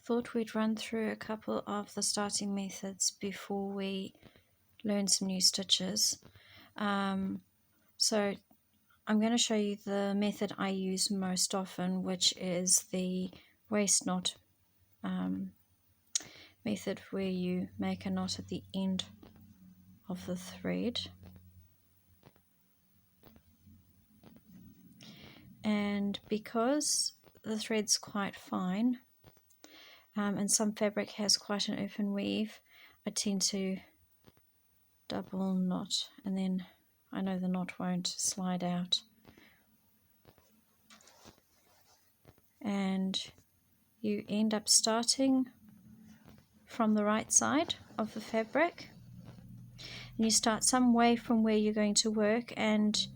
thought we'd run through a couple of the starting methods before we learn some new stitches. So I'm going to show you the method I use most often, which is the waist knot method, where you make a knot at the end of the thread. And because the thread's quite fine, and some fabric has quite an open weave, I tend to double knot, and then I know the knot won't slide out. And you end up starting from the right side of the fabric, and you start some way from where you're going to work, and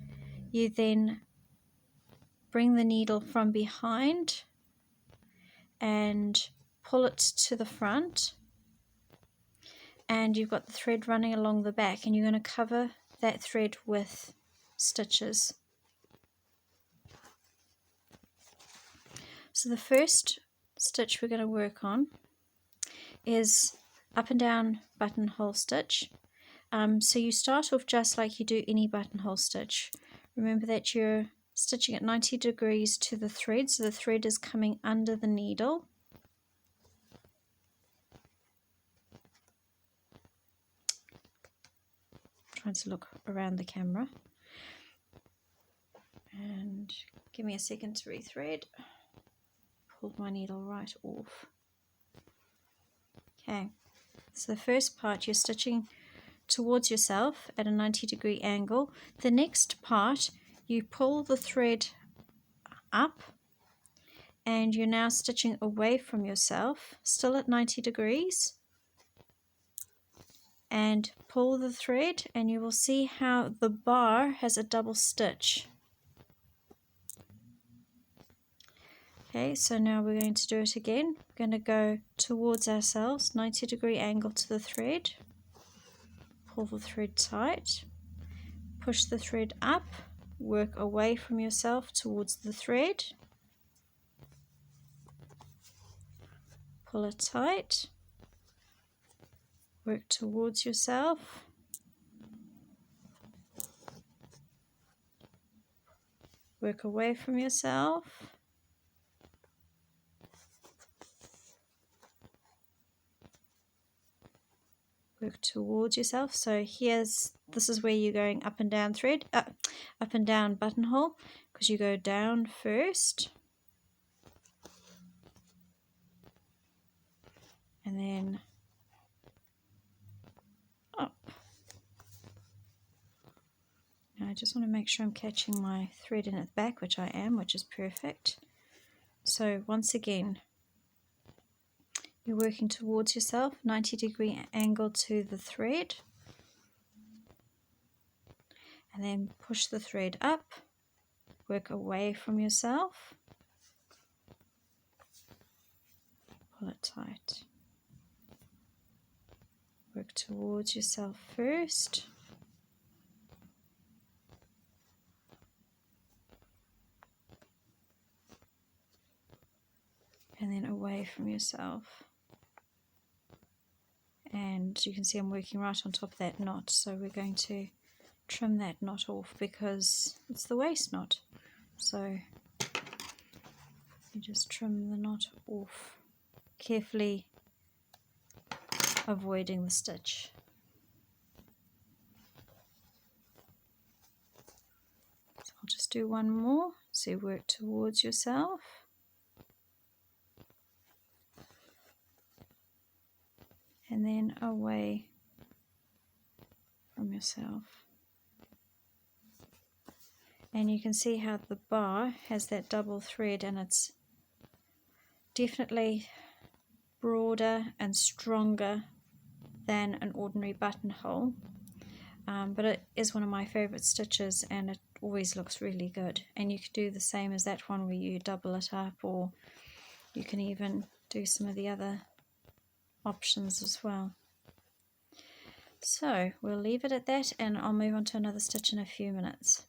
you then bring the needle from behind and pull it to the front, and you've got the thread running along the back, and you're going to cover that thread with stitches. So the first stitch we're going to work on is up and down buttonhole stitch. So you start off just like you do any buttonhole stitch. Remember that you're stitching at 90 degrees to the thread, so the thread is coming under the needle. Trying to look around the camera, and give me a second to rethread. Pulled my needle right off. Okay, so the first part you're stitching towards yourself at a 90-degree angle. The next part you pull the thread up, and you're now stitching away from yourself, still at 90 degrees. And pull the thread, and you will see how the bar has a double stitch. Okay, so now we're going to do it again. We're going to go towards ourselves, 90-degree angle to the thread, pull the thread tight, push the thread up, work away from yourself towards the thread, pull it tight, work towards yourself, work away from yourself, work towards yourself. So this is where you're going up and down thread, up and down buttonhole, because you go down first and then up. Now I just want to make sure I'm catching my thread in at the back, which I am, which is perfect. So once again, you're working towards yourself, 90-degree angle to the thread, and then push the thread up, work away from yourself, pull it tight, work towards yourself first, and then away from yourself. And you can see I'm working right on top of that knot, so we're going to trim that knot off because it's the waist knot. So you just trim the knot off, carefully avoiding the stitch. So I'll just do one more. So you work towards yourself, and then away from yourself. And you can see how the bar has that double thread, and it's definitely broader and stronger than an ordinary buttonhole, but it is one of my favorite stitches, and it always looks really good. And you could do the same as that one, where you double it up, or you can even do some of the other options as well. So we'll leave it at that, and I'll move on to another stitch in a few minutes.